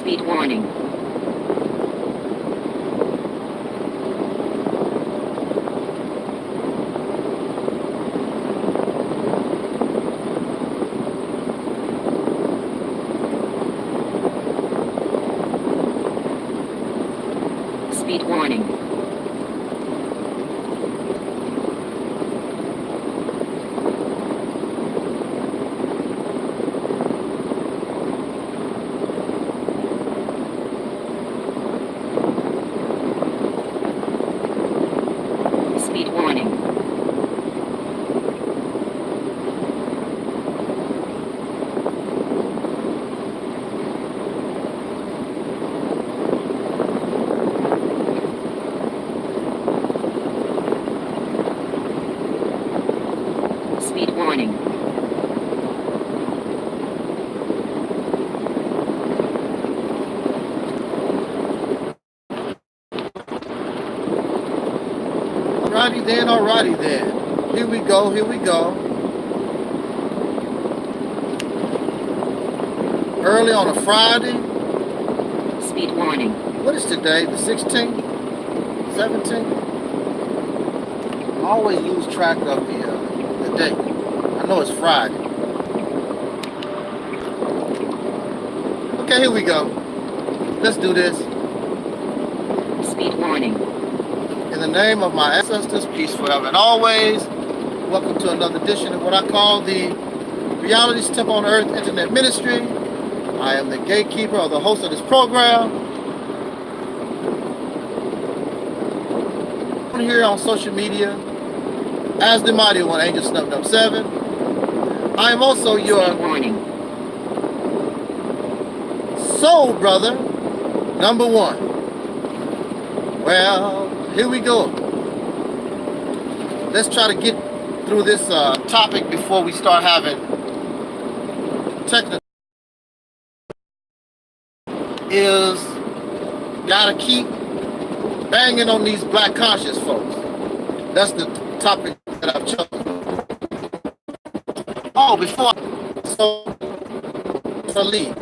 Speed warning. Speed warning. Speed warning. Speed warning. Alrighty then. Here we go. Early on a Friday. Speed warning. What is today? The 16th? 17th? I always lose track of the date. I know it's Friday. Okay, here we go. Let's do this. Speed warning. In the name of my ancestors, peace forever and always. Welcome to another edition of what I call the Reality's Temple on Earth Internet Ministry. I am the gatekeeper or the host of this program. I'm here on social media as the Mighty One, Angel Snub 7. I am also your soul brother, number one. Well, here we go. Let's try to get through this topic before we start having technical. Is gotta keep banging on these black conscious folks. That's the topic that I've chosen. Oh, before I leave,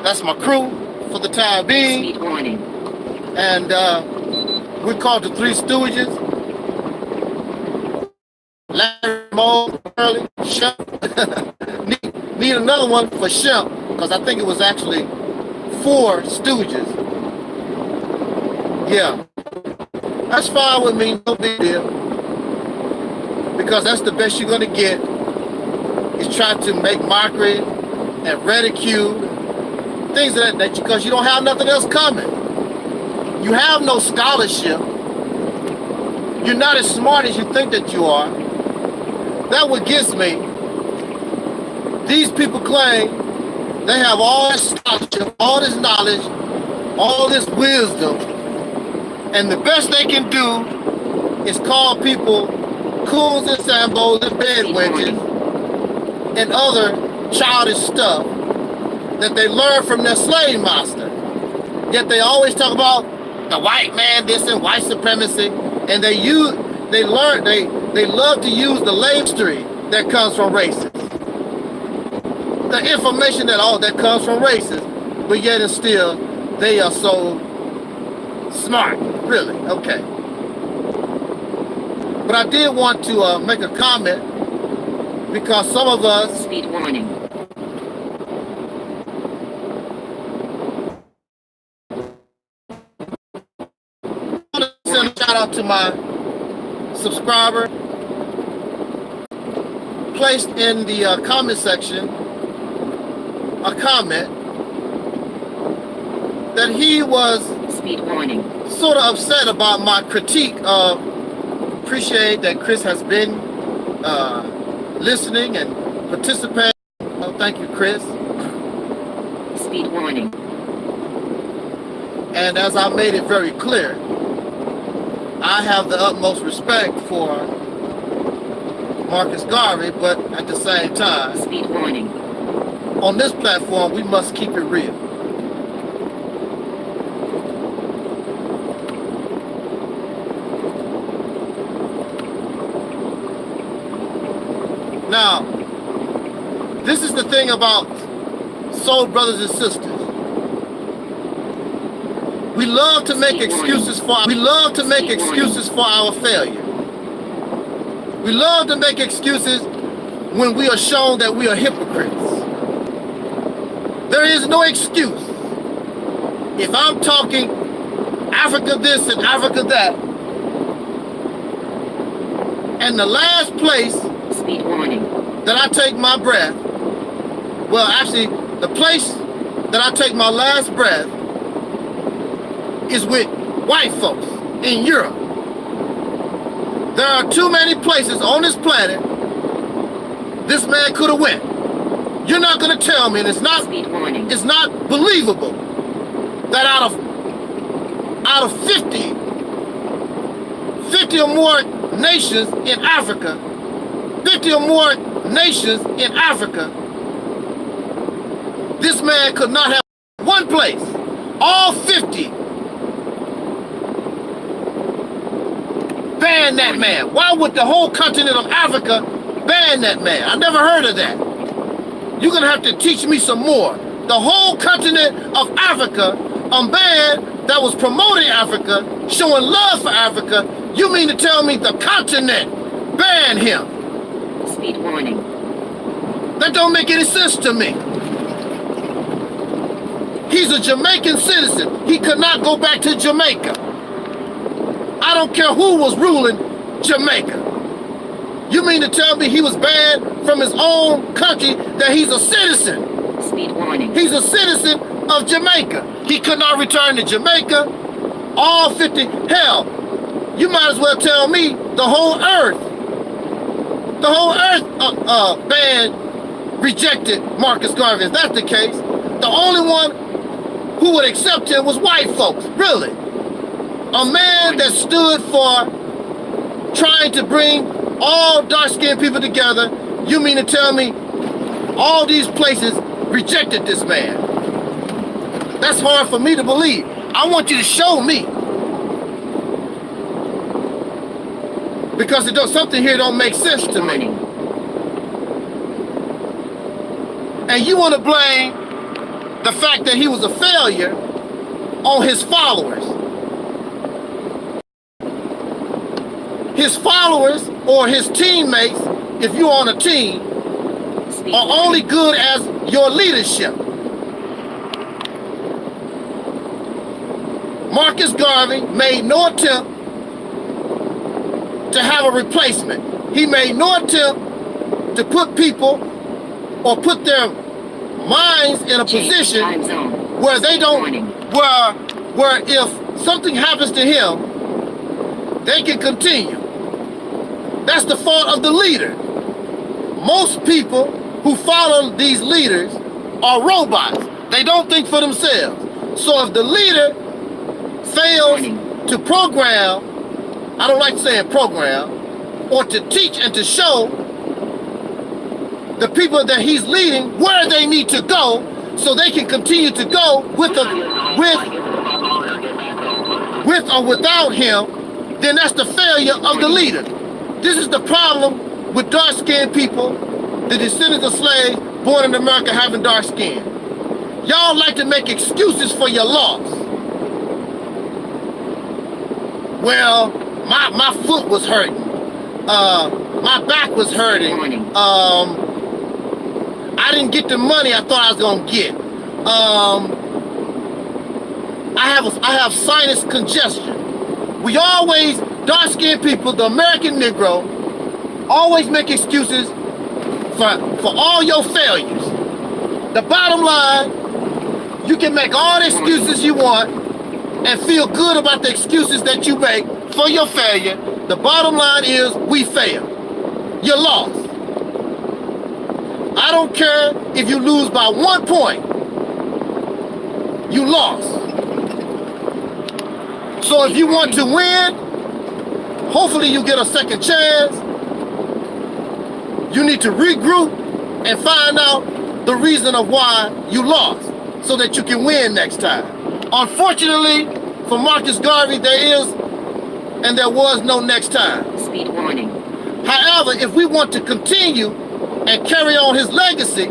that's my crew for the time being. Speed warning. And we're called the Three Stooges. Larry, Moe, Curly, Shemp. need another one for Shemp, because I think it was actually 4 Stooges. Yeah. That's fine with me, no big deal. Because that's the best you're gonna get, is try to make mockery and ridicule, things of that nature, because you don't have nothing else coming. You have no scholarship. You're not as smart as you think that you are. That's what gets me. These people claim they have all this scholarship, all this knowledge, all this wisdom, and the best they can do is call people coons and sambos and bedwedges and other childish stuff that they learned from their slave master. Yet they always talk about the white man this and white supremacy, and they love to use the history that comes from races, the information that comes from races, but yet and still they are so smart. Really? Okay. But I did want to make a comment, because some of us. Speed warning. I want to send a shout out to my subscriber. Placed in the comment section a comment that he was Speed warning. sort of upset about my critique of. Appreciate that Chris has been listening and participating. Oh, thank you, Chris. Speed warning. And as I made it very clear, I have the utmost respect for Marcus Garvey, but at the same time, Speed warning. on this platform, we must keep it real. Now, this is the thing about soul brothers and sisters. We love to make excuses for our failure. We love to make excuses when we are shown that we are hypocrites. There is no excuse. If I'm talking Africa this and Africa that, and the last place Speed warning. that I take my breath, well, actually, the place that I take my last breath is with white folks in Europe. There are too many places on this planet this man could have went. You're not going to tell me, and it's not believable that out of 50 or more nations in Africa, 50 or more nations in Africa, this man could not have one place. All 50 ban that man. Why would the whole continent of Africa ban that man? I never heard of that. You're gonna have to teach me some more. The whole continent of Africa, a man that was promoting Africa, showing love for Africa, you mean to tell me the continent banned him? Speed warning. That don't make any sense to me. He's a Jamaican citizen. He could not go back to Jamaica. I don't care who was ruling Jamaica. You mean to tell me he was banned from his own country, that he's a citizen? Speed warning. He's a citizen of Jamaica. He could not return to Jamaica. All 50, hell, you might as well tell me the whole earth. The whole earth banned, rejected Marcus Garvey. If that's the case, the only one who would accept him was white folks, really. A man that stood for trying to bring all dark-skinned people together. You mean to tell me all these places rejected this man? That's hard for me to believe. I want you to show me. Because something here don't make sense to me. And you want to blame the fact that he was a failure on his followers. His followers or his teammates, if you're on a team, are only good as your leadership. Marcus Garvey made no attempt to have a replacement. He made no attempt to put people or put their minds in a position where they don't, where if something happens to him, they can continue. That's the fault of the leader. Most people who follow these leaders are robots. They don't think for themselves. So if the leader fails to program, I don't like saying program, or to teach and to show the people that he's leading where they need to go so they can continue to go with or without him, then that's the failure of the leader. This is the problem with dark-skinned people, the descendants of slaves born in America having dark skin. Y'all like to make excuses for your loss. Well, my foot was hurting. My back was hurting. I didn't get the money I thought I was gonna get. I have sinus congestion. We always, dark-skinned people, the American Negro, always make excuses for all your failures. The bottom line, you can make all the excuses you want and feel good about the excuses that you make for your failure. The bottom line is we failed. You lost. I don't care if you lose by 1 point. You lost. So if you want to win, hopefully you get a second chance. You need to regroup and find out the reason of why you lost so that you can win next time. Unfortunately, for Marcus Garvey, there is and there was no next time. Speed warning. However, if we want to continue and carry on his legacy,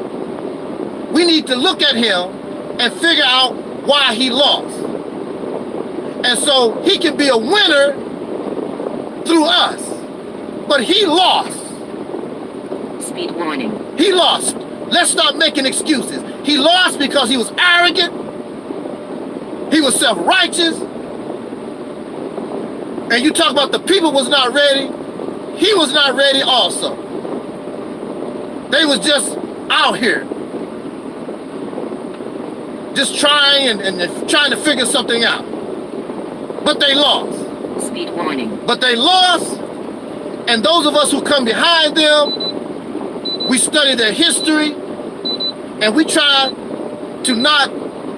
we need to look at him and figure out why he lost. And so he can be a winner through us. But he lost. Speed warning. He lost. Let's stop making excuses. He lost because he was arrogant. He was self-righteous. And you talk about the people was not ready. He was not ready also. They was just out here. Just trying and trying to figure something out. But they lost. Speed warning. But they lost. And those of us who come behind them, we study their history, and we try to not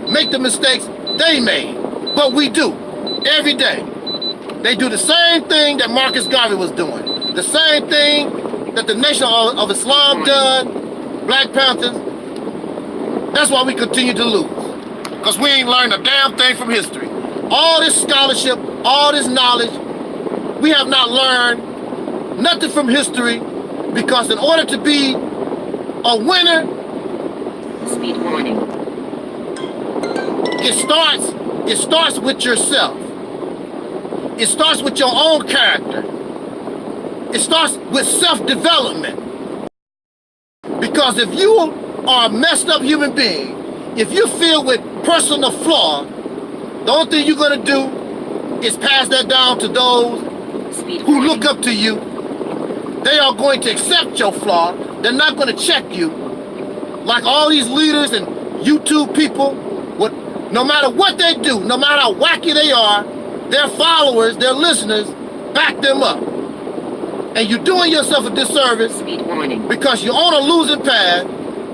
make the mistakes they made. But we do, every day. They do the same thing that Marcus Garvey was doing. The same thing that the Nation of Islam done, Black Panthers. That's why we continue to lose. Because we ain't learned a damn thing from history. All this scholarship, all this knowledge, we have not learned nothing from history, because in order to be a winner, Speed warning. it starts with yourself. It starts with your own character. It starts with self-development. Because if you are a messed up human being, if you're filled with personal flaw, the only thing you're gonna do is pass that down to those who look up to you. They are going to accept your flaw. They're not going to check you. Like all these leaders and YouTube people, no matter what they do, no matter how wacky they are, their followers, their listeners, back them up. And you're doing yourself a disservice because you're on a losing path,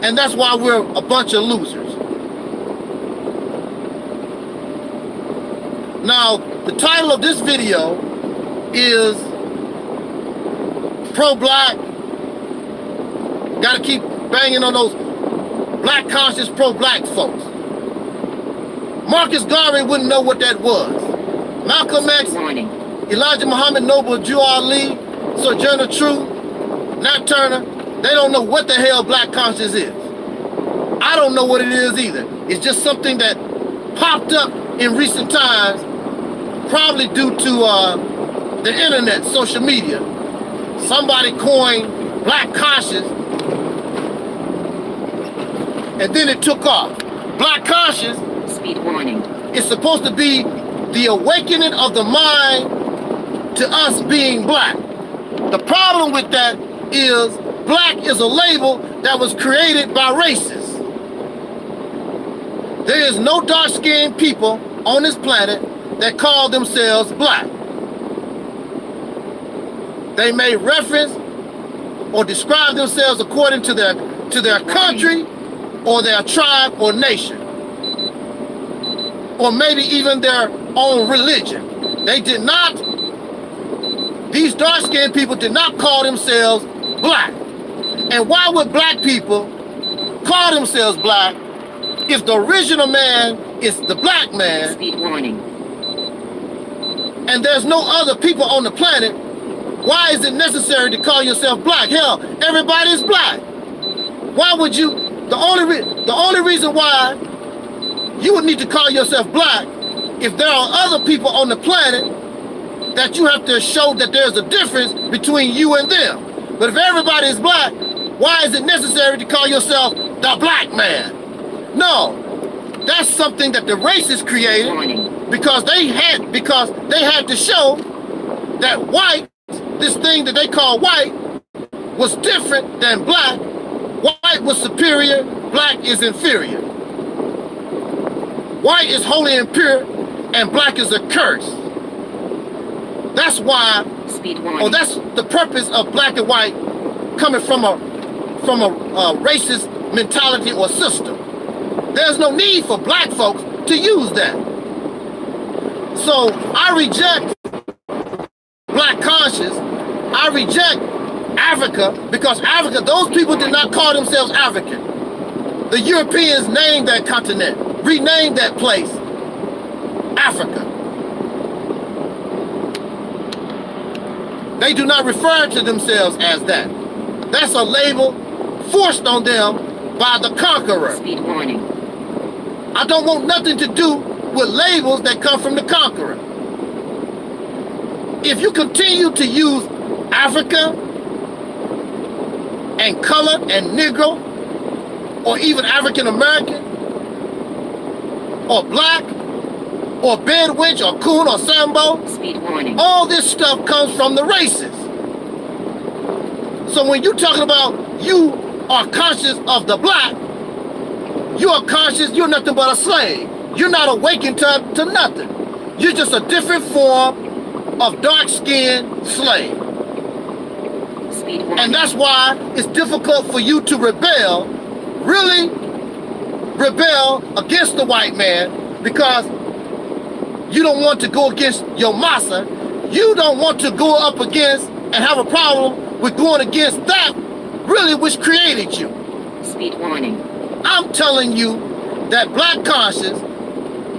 and that's why we're a bunch of losers. Now, the title of this video is pro-black. Gotta keep banging on those black conscious pro-black folks. Marcus Garvey wouldn't know what that was. Malcolm X, Elijah Muhammad Noble, Drew Ali, Sojourner Truth, Nat Turner, they don't know what the hell black conscious is. I don't know what it is either. It's just something that popped up in recent times, probably due to the internet, social media. Somebody coined black conscious, and then it took off. Black conscious is supposed to be the awakening of the mind to us being black. The problem with that is black is a label that was created by racists. There is no dark-skinned people on this planet that call themselves black. They may reference or describe themselves according to their country or their tribe or nation, or maybe even their own religion. These dark-skinned people did not call themselves black. And why would black people call themselves black if the original man is the black man? And there's no other people on the planet? Why is it necessary to call yourself black? Hell, everybody is black. Why would you? The only reason why you would need to call yourself black if there are other people on the planet that you have to show that there's a difference between you and them. But if everybody is black, why is it necessary to call yourself the black man? No, that's something that the racists created because they had to show that white, this thing that they call white, was different than black. White was superior, black is inferior. White is holy and pure, and black is a curse. That's why, that's the purpose of black and white coming from a racist mentality or system. There's no need for black folks to use that. So I reject black conscious. I reject Africa, because Africa, those people did not call themselves African. The Europeans named that continent, renamed that place Africa. They do not refer to themselves as that. That's a label forced on them by the conqueror. Speed warning. I don't want nothing to do with labels that come from the conqueror. If you continue to use Africa and color and Negro, or even African American, or black, or bedwitch, or coon, or sambo, Speed warning. all this stuff comes from the races. So when you're talking about you are conscious of the black, you are conscious, you're nothing but a slave. You're not awakened to nothing. You're just a different form of dark-skinned slave. Speed warning. And that's why it's difficult for you to rebel, really rebel against the white man, because you don't want to go against your massa. You don't want to go up against and have a problem with going against that really which created you. Speed warning. I'm telling you that black conscience,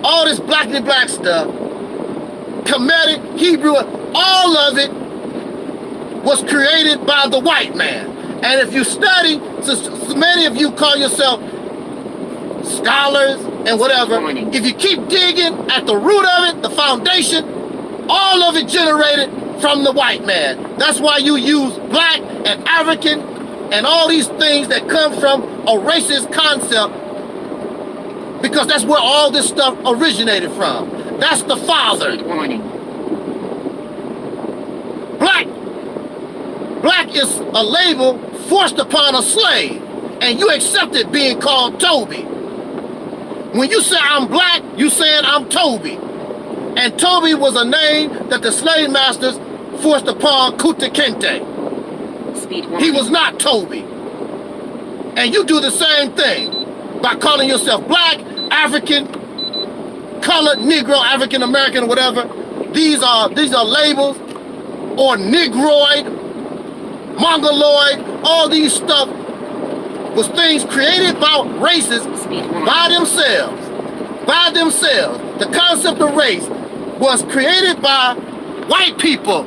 all this blackity black stuff, Kemetic, Hebrew, all of it was created by the white man. And if you study, so many of you call yourself scholars and whatever, if you keep digging at the root of it, the foundation, all of it generated from the white man. That's why you use black and African and all these things that come from a racist concept, because that's where all this stuff originated from. That's the father. Speed warning. Black is a label forced upon a slave, and you accept it being called Toby. When you say I'm black, you saying I'm Toby. And Toby was a name that the slave masters forced upon Kunta Kinte. Speed warning. He was not Toby. And you do the same thing by calling yourself black, African, colored, Negro, African American, whatever. These are labels, or Negroid, Mongoloid, all these stuff was things created by races by themselves. By themselves. The concept of race was created by white people,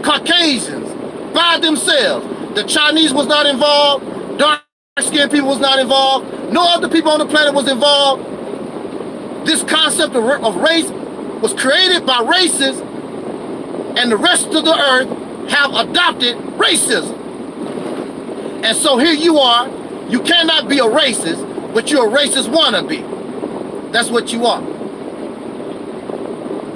Caucasians, by themselves. The Chinese was not involved. Dark-skinned people was not involved. No other people on the planet was involved. This concept of race was created by races, and the rest of the earth have adopted racism. And so here you are. You cannot be a racist, but you're a racist wannabe. That's what you are.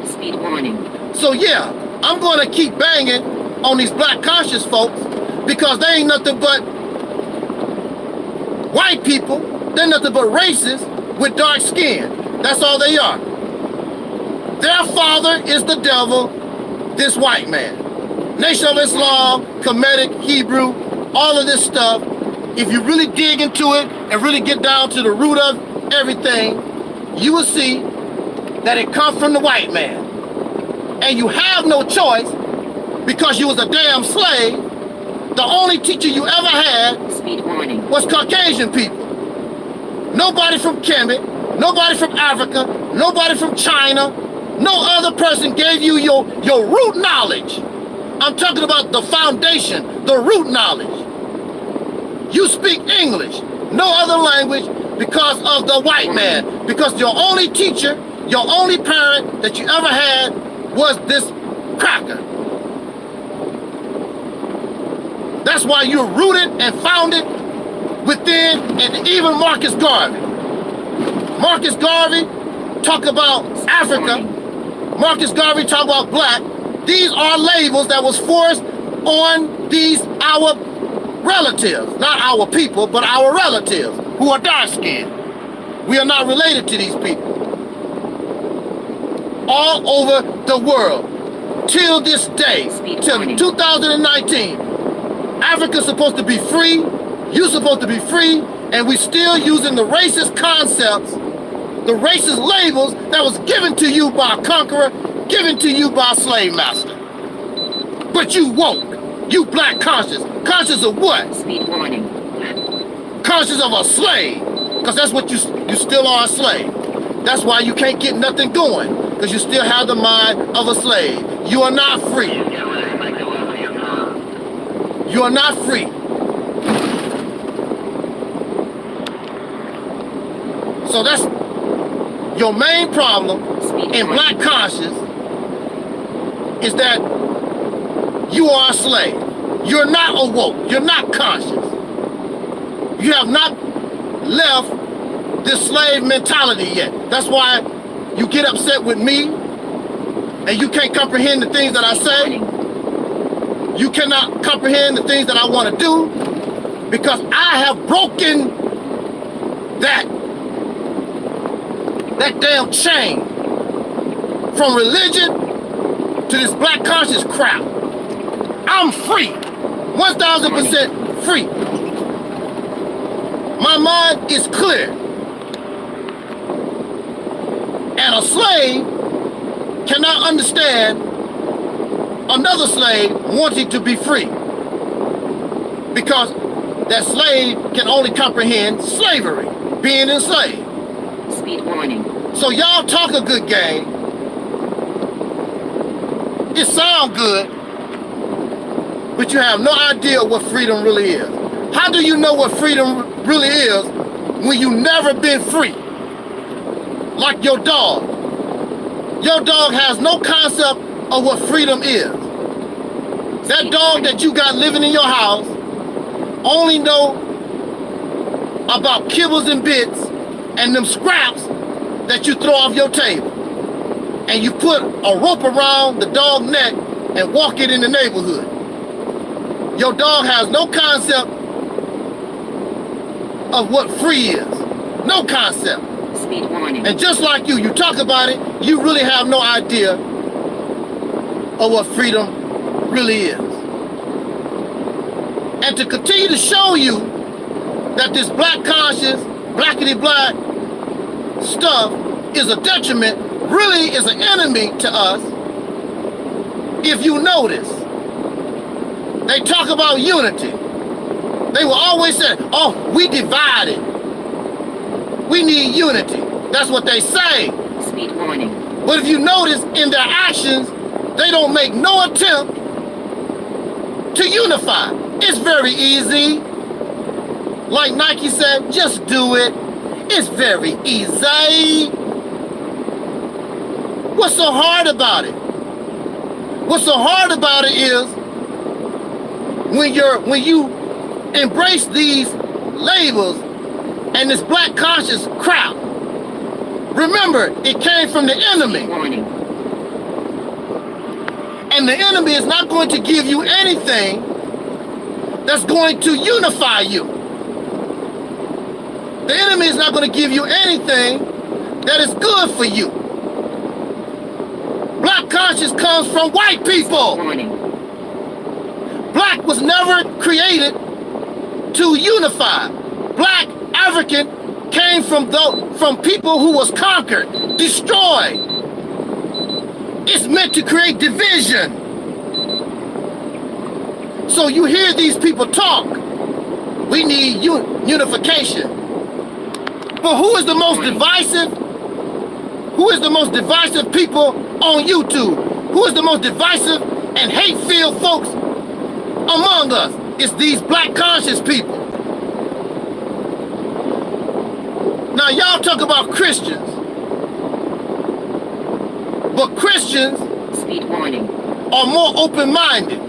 Speed warning. So yeah, I'm going to keep banging on these black conscious folks, because they ain't nothing but white people. They're nothing but racists with dark skin. That's all they are. Their father is the devil, this white man. Nation of Islam, Kemetic, Hebrew, all of this stuff, if you really dig into it and really get down to the root of everything, you will see that it comes from the white man. And you have no choice, because you was a damn slave. The only teacher you ever had Speed warning. was Caucasian people. Nobody from Kemet, nobody from Africa, nobody from China, no other person gave you your root knowledge. I'm talking about the foundation, the root knowledge. You speak English, no other language, because of the white man. Because your only teacher, your only parent that you ever had was this cracker. That's why you're rooted and founded within, and even Marcus Garvey. Marcus Garvey talk about Africa. Marcus Garvey talk about black. These are labels that was forced on these, our relatives. Not our people, but our relatives who are dark-skinned. We are not related to these people. All over the world, till this day, till 2019, Africa's supposed to be free, you're supposed to be free, and we still using the racist concepts, the racist labels that was given to you by a conqueror, given to you by a slave master. But you woke, you black conscious. Conscious of what? Speed warning. Conscious of a slave, because that's what you still are, a slave. That's why you can't get nothing going, because you still have the mind of a slave. You are not free. You are not free. So that's your main problem Speed in warning. black conscious is that you are a slave. You're not awoke. You're not conscious. You have not left this slave mentality yet. That's why you get upset with me and you can't comprehend the things that I say. Warning. You cannot comprehend the things that I want to do because I have broken that damn chain from religion to this black conscious crap. I'm free, 1,000% free. My mind is clear. And a slave cannot understand another slave wanting to be free because that slave can only comprehend slavery, being enslaved. Speed warning. So y'all talk a good game. It sounds good, but you have no idea what freedom really is. How do you know what freedom really is when you never been free? Like your dog. Your dog has no concept of what freedom is. That dog that you got living in your house only know about kibbles and bits and them scraps that you throw off your table. And you put a rope around the dog's neck and walk it in the neighborhood. Your dog has no concept of what free is. No concept. Speed warning. And just like you talk about it, you really have no idea of what freedom really is. And to continue to show you that this black conscious, blackity black stuff is a detriment, really is an enemy to us. If you notice, they talk about unity. They will always say, oh, we divided. We need unity. That's what they say. Speed warning. But if you notice in their actions, they don't make no attempt to unify. It's very easy. Like Nike said, just do it. It's very easy. What's so hard about it? What's so hard about it is when you embrace these labels and this black conscious crowd. Remember, it came from the enemy. Speed warning. And the enemy is not going to give you anything that's going to unify you. The enemy is not going to give you anything that is good for you. Black conscience comes from white people. Warning. Black was never created to unify. Black African came from people who was conquered, destroyed. It's meant to create division. So you hear these people talk. We need unification. But who is the most divisive? Who is the most divisive people on YouTube? Who is the most divisive and hate-filled folks among us? It's these black conscious people. Now y'all talk about Christians. But Christians Speed warning. are more open-minded.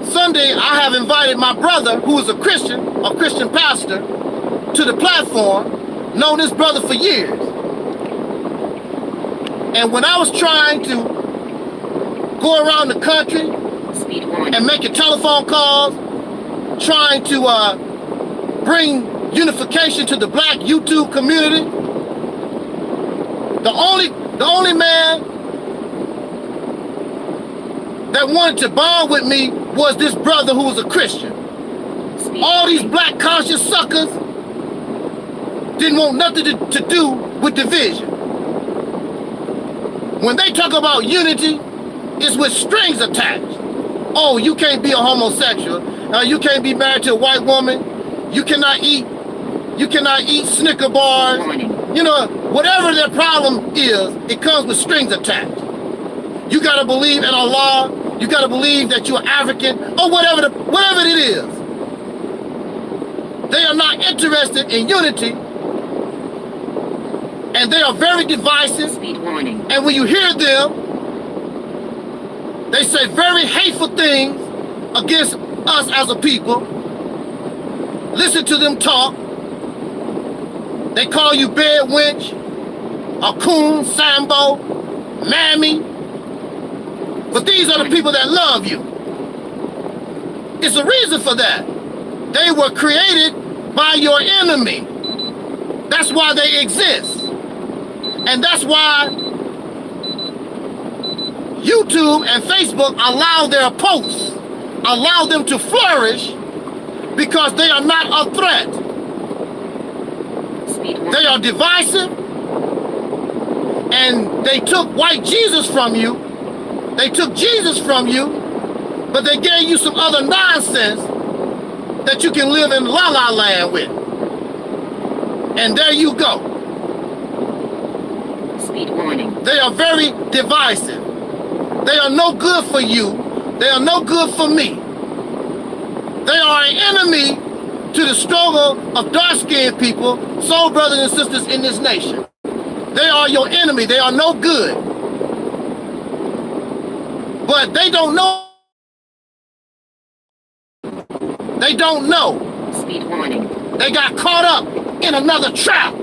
Sunday, I have invited my brother, who is a Christian pastor, to the platform, known this brother for years. And when I was trying to go around the country Speed warning. and making telephone calls, trying to bring unification to the black YouTube community, the only man that wanted to bond with me was this brother who was a Christian. Speed All these warning. black conscious suckers didn't want nothing to do with division. When they talk about unity, it's with strings attached. Oh, you can't be a homosexual. You can't be married to a white woman. You cannot eat Snicker bars. Warning. You know, whatever their problem is, it comes with strings attached. You gotta believe in Allah. You gotta believe that you're African or whatever it is. They are not interested in unity, and they are very divisive. Speed warning. And when you hear them, they say very hateful things against us as a people. Listen to them talk. They call you bed wench, a coon, sambo, mammy. But these are the people that love you. It's a reason for that. They were created by your enemy. That's why they exist. And that's why YouTube and Facebook allow their posts, allow them to flourish, because they are not a threat. They are divisive, and they took white Jesus from you. They took Jesus from you, but they gave you some other nonsense that you can live in la la land with. And there you go. Speed warning. They are very divisive. They are no good for you. They are no good for me. They are an enemy to the struggle of dark-skinned people, soul brothers and sisters in this nation. They are your enemy. They are no good. But they don't know. They don't know. Speed warning. They got caught up in another trap.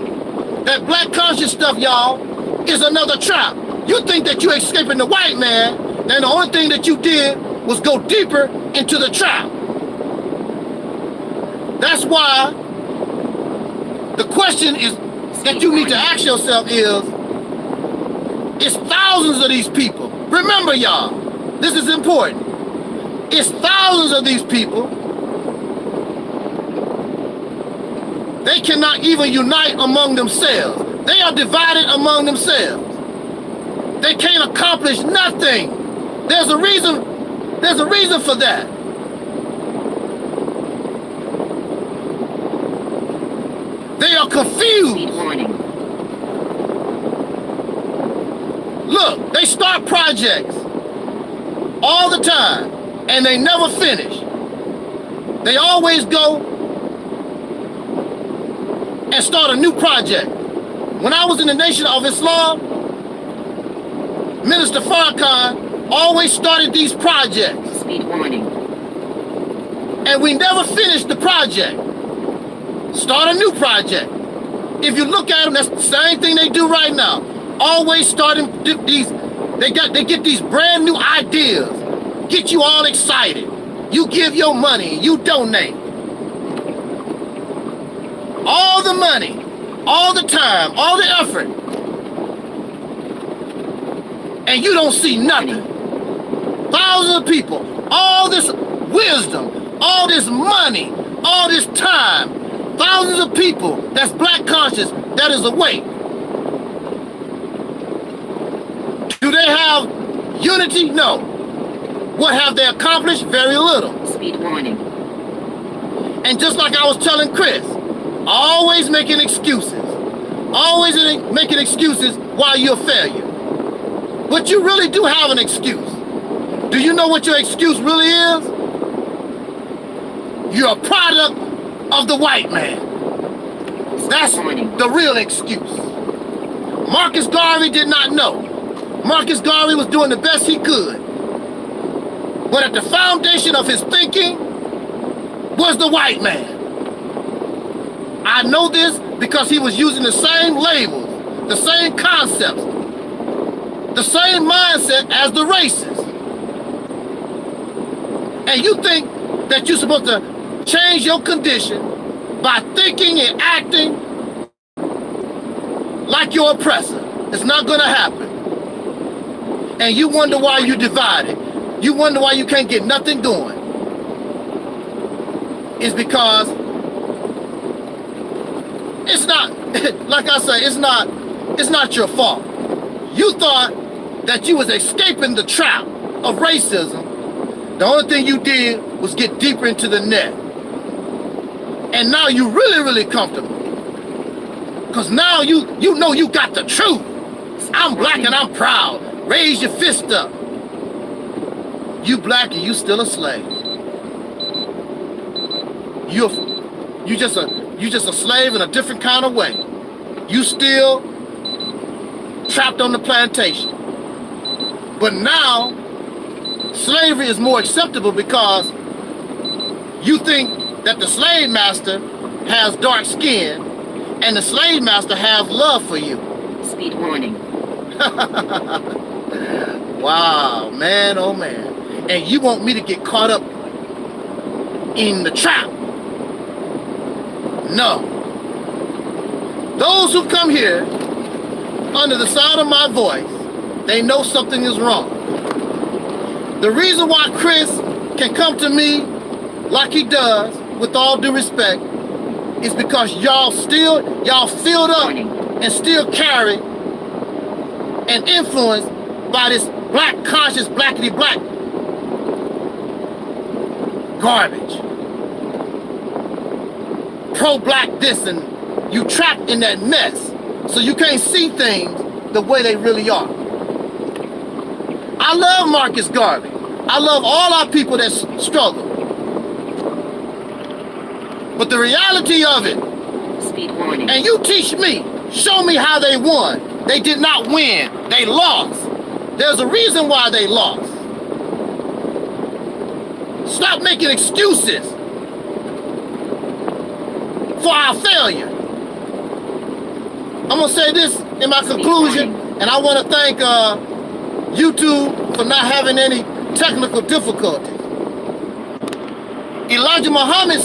That black conscious stuff, y'all, is another trap. You think that you're escaping the white man, and the only thing that you did was go deeper into the trap. That's why the question is that you need to ask yourself is, it's thousands of these people. Remember, y'all, this is important. It's thousands of these people. They cannot even unite among themselves. They are divided among themselves. They can't accomplish nothing. There's a reason for that. They are confused. Speed warning. Look, they start projects all the time, and they never finish. They always go and start a new project. When I was in the Nation of Islam, Minister Farrakhan always started these projects. Speed warning. And we never finished the project. Start a new project. If you look at them, that's the same thing they do right now. Always starting these, they get these brand new ideas. Get you all excited. You give your money, you donate. All the money, all the time, all the effort. And you don't see nothing. Thousands of people, all this wisdom, all this money, all this time, thousands of people that's black conscious, that is awake. Do they have unity? No. What have they accomplished? Very little. Speed warning. And just like I was telling Chris, always making excuses. Always making excuses why you're a failure. But you really do have an excuse. Do you know what your excuse really is? You're a product of the white man. That's the real excuse. Marcus Garvey did not know. Marcus Garvey was doing the best he could. But at the foundation of his thinking was the white man. I know this because he was using the same labels, the same concepts, the same mindset as the racists. And you think that you're supposed to change your condition by thinking and acting like your oppressor. It's not going to happen. And you wonder why you're divided. You wonder why you can't get nothing going. It's because it's not, like I say, it's not your fault. You thought that you was escaping the trap of racism. The only thing you did was get deeper into the net. And now you're really, really comfortable. Because now you know you got the truth. I'm black and I'm proud. Raise your fist up. You black and you still a slave. You're You just a slave in a different kind of way. You still trapped on the plantation. But now, slavery is more acceptable because you think that the slave master has dark skin and the slave master has love for you. Speed warning. Wow, man, oh man. And you want me to get caught up in the trap? No. Those who come here under the sound of my voice, they know something is wrong. The reason why Chris can come to me like he does, with all due respect, is because y'all filled up and still carry and influenced by this black conscious blackity black garbage. Pro-black this, and you trapped in that mess, so you can't see things the way they really are. I love Marcus Garvey. I love all our people that struggle. But the reality of it, Speed warning. and you teach me, show me how they won. They did not win, they lost. There's a reason why they lost. Stop making excuses for our failure. I'm gonna say this in my conclusion, and I wanna thank YouTube for not having any technical difficulties. Elijah Muhammad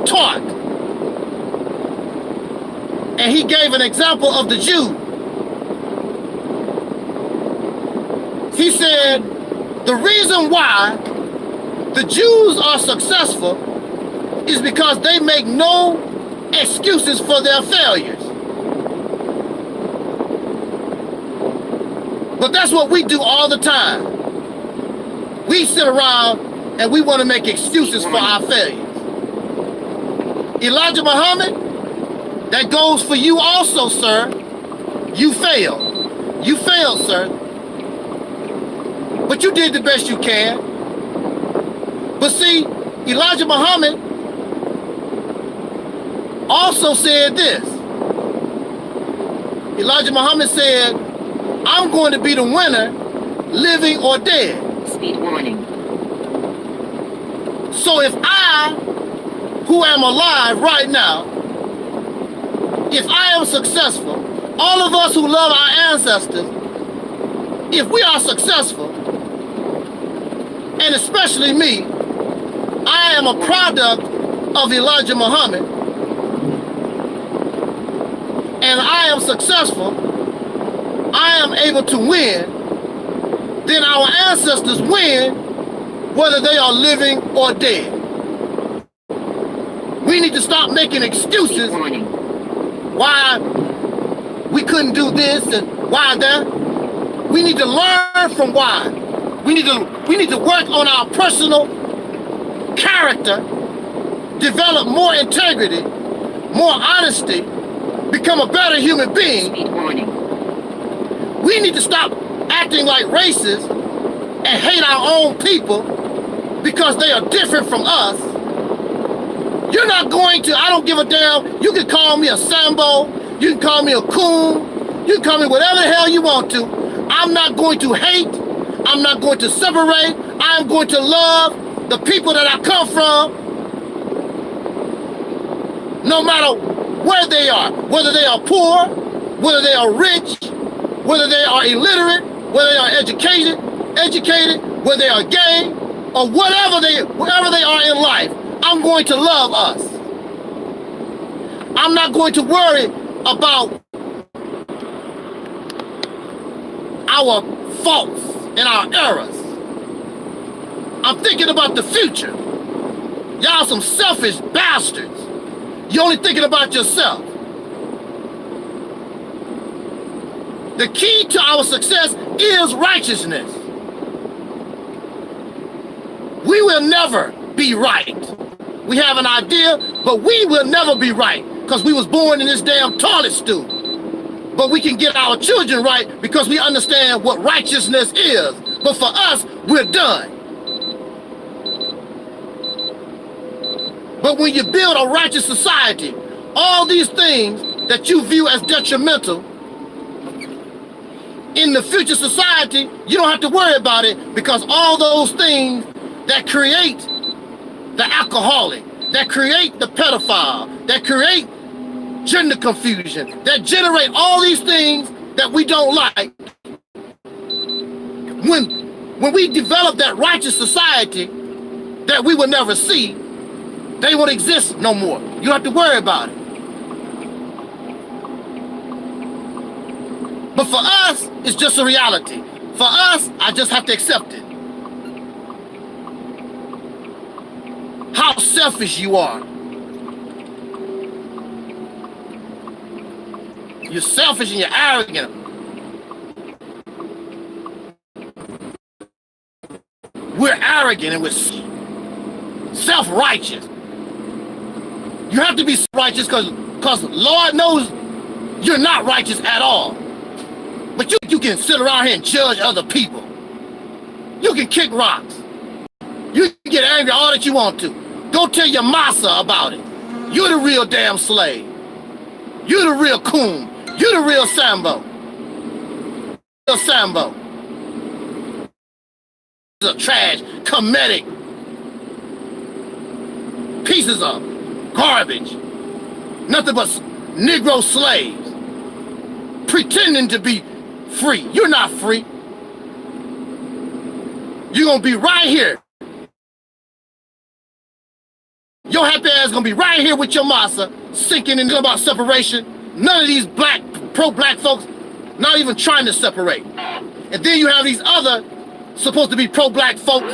taught, and he gave an example of the Jew. He said, the reason why the Jews are successful is because they make no excuses for their failures. But that's what we do all the time. We sit around and we want to make excuses for our failures. Elijah Muhammad, that goes for you also, sir. You failed. You failed, sir. But you did the best you can. But see, Elijah Muhammad also said this. Elijah Muhammad said, I'm going to be the winner, living or dead. Speed warning. So if I, who am alive right now, if I am successful, all of us who love our ancestors, if we are successful, and especially me, I am a product of Elijah Muhammad, and I am successful, I am able to win, then our ancestors win whether they are living or dead. We need to stop making excuses why we couldn't do this and why that. We need to learn from why. We need to work on our personal character, develop more integrity, more honesty, become a better human being. Speed warning. We need to stop acting like racists and hate our own people because they are different from us. You're not going to, I don't give a damn, you can call me a Sambo, you can call me a coon, you can call me whatever the hell you want to. I'm not going to hate, I'm not going to separate, I'm going to love the people that I come from, no matter where they are, whether they are poor, whether they are rich, whether they are illiterate, whether they are educated, whether they are gay, or wherever they are in life, I'm going to love us. I'm not going to worry about our faults and our errors. I'm thinking about the future. Y'all some selfish bastards. You're only thinking about yourself. The key to our success is righteousness. We will never be right. We have an idea, but we will never be right because we was born in this damn toilet stool. But we can get our children right because we understand what righteousness is. But for us, we're done. But when you build a righteous society, all these things that you view as detrimental, in the future society, you don't have to worry about it, because all those things that create the alcoholic, that create the pedophile, that create gender confusion, that generate all these things that we don't like, when we develop that righteous society that we will never see, they won't exist no more. You don't have to worry about it. But for us, it's just a reality. For us, I just have to accept it. How selfish you are. You're selfish and you're arrogant. We're arrogant and we're self-righteous. You have to be righteous because Lord knows you're not righteous at all. But you can sit around here and judge other people. You can kick rocks. You can get angry all that you want to. Go tell your massa about it. You're the real damn slave. You're the real coon. You're the real Sambo. Real Sambo. The trash, comedic pieces of garbage. Nothing but Negro slaves. Pretending to be free. You're not free. You're gonna be right here. Your happy ass gonna be right here with your massa, sinking into about separation. None of these pro-black folks not even trying to separate. And then you have these other supposed to be pro-black folks.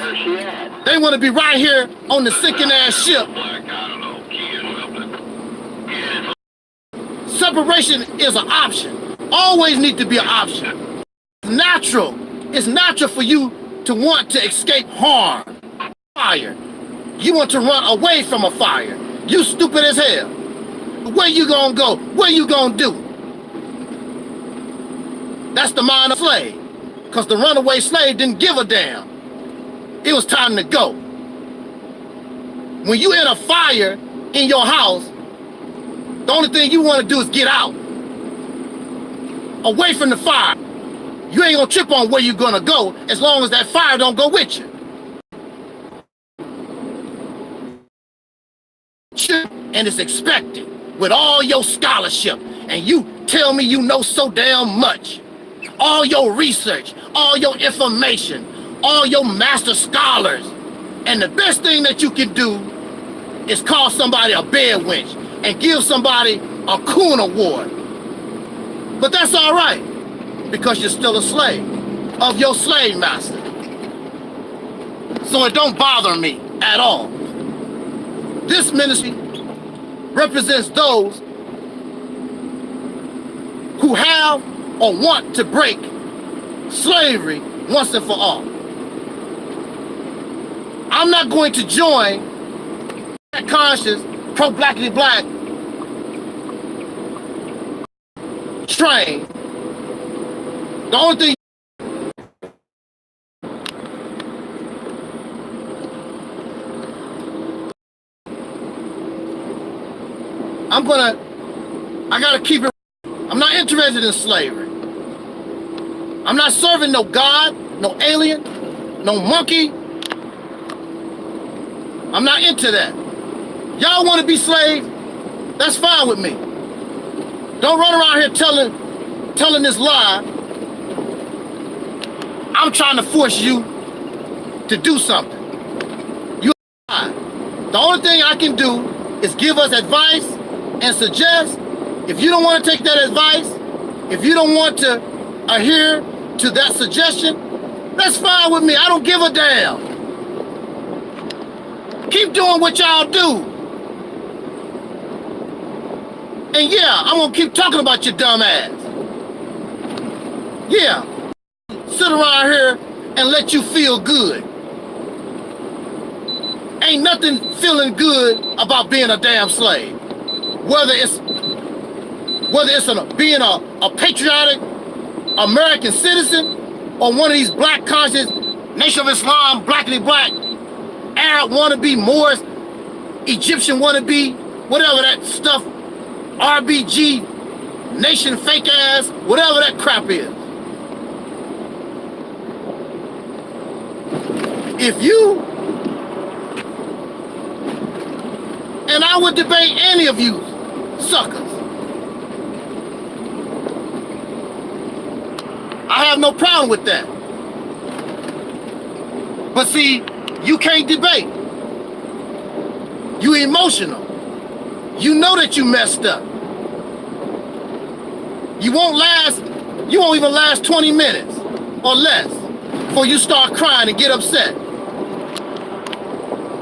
They want to be right here on the sinking ass ship. Separation is an option. Always need to be an option. It's natural. It's natural for you to want to escape harm. Fire. You want to run away from a fire. You stupid as hell. Where you gonna go? What you gonna do? That's the mind of a slave. Because the runaway slave didn't give a damn. It was time to go. When you in a fire in your house, the only thing you want to do is get out. Away from the fire. You ain't gonna trip on where you're gonna go as long as that fire don't go with you. And it's expected with all your scholarship, and you tell me you know so damn much. All your research, all your information, all your master scholars. And the best thing that you can do is call somebody a bed wench and give somebody a coon award. But that's all right, because you're still a slave of your slave master. So it don't bother me at all. This ministry represents those who have or want to break slavery once and for all. I'm not going to join that conscious, pro-blackity black train. The only thing I gotta keep it. I'm not interested in slavery. I'm not serving no God, no alien, no monkey. I'm not into that. Y'all want to be slaves? That's fine with me. Don't run around here telling this lie. I'm trying to force you to do something. You lie. The only thing I can do is give us advice and suggest. If you don't want to take that advice, if you don't want to adhere to that suggestion, that's fine with me. I don't give a damn. Keep doing what y'all do. And yeah, I'm gonna keep talking about your dumb ass. Yeah, sit around here and let you feel good. Ain't nothing feeling good about being a damn slave. Whether it's being a patriotic American citizen or one of these black conscious Nation of Islam, blackity black, Arab wannabe Moors, Egyptian wannabe, whatever that stuff, RBG, nation fake ass, whatever that crap is. If you, and I would debate any of you suckers, I have no problem with that. But see, you can't debate. You emotional. You know that you messed up. You won't even last 20 minutes or less before you start crying and get upset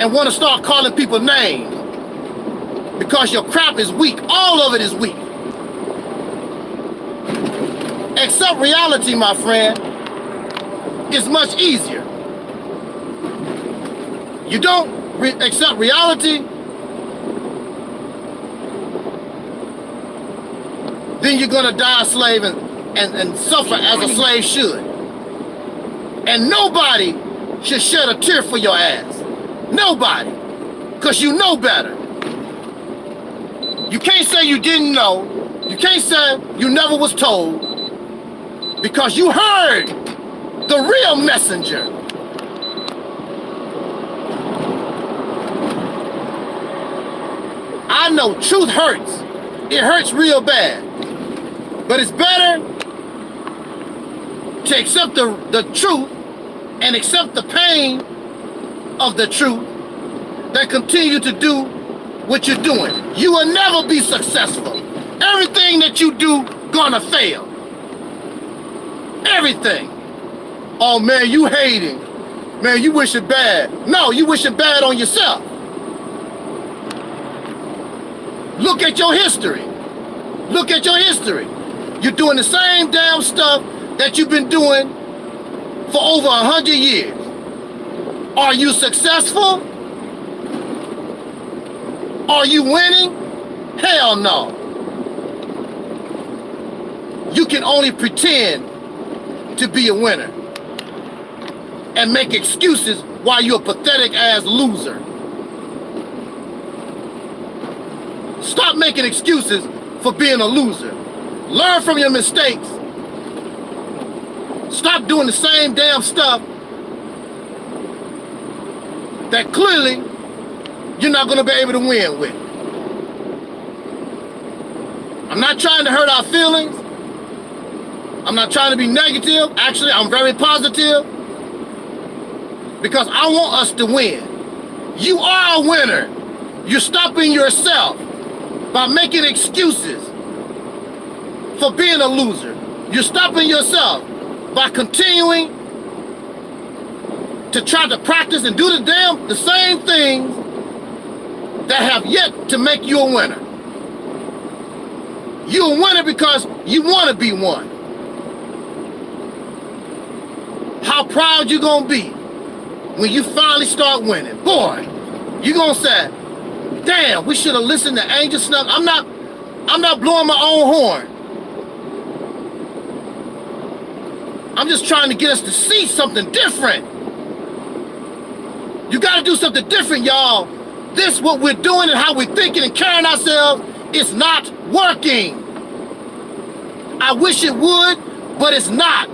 and want to start calling people names because your crap is weak. All of it is weak. Accept reality, my friend, is much easier. You don't accept reality, then you're gonna die a slave and suffer as a slave should. And nobody should shed a tear for your ass. Nobody. Because you know better. You can't say you didn't know. You can't say you never was told. Because you heard the real messenger. I know truth hurts. It hurts real bad. But it's better to accept the truth and accept the pain of the truth than continue to do what you're doing. You will never be successful. Everything that you do gonna fail. Everything. Oh man, you hating. Man, you wishing bad. No, you wishing bad on yourself. Look at your history. Look at your history. You're doing the same damn stuff that you've been doing for over 100 years. Are you successful? Are you winning? Hell no. You can only pretend to be a winner and make excuses why you're a pathetic ass loser. Stop making excuses for being a loser. Learn from your mistakes. Stop doing the same damn stuff that clearly you're not going to be able to win with. I'm not trying to hurt our feelings. I'm not trying to be negative. Actually, I'm very positive because I want us to win. You are a winner. You're stopping yourself by making excuses for being a loser. You're stopping yourself by continuing to try to practice and do the same things that have yet to make you a winner. You're a winner because you want to be one. How proud you gonna be when you finally start winning. Boy, you gonna say, damn, we should have listened to Angel Snuff. I'm not blowing my own horn. I'm just trying to get us to see something different. You gotta do something different, y'all. This, what we're doing and how we're thinking and carrying ourselves, is not working. I wish it would, but it's not.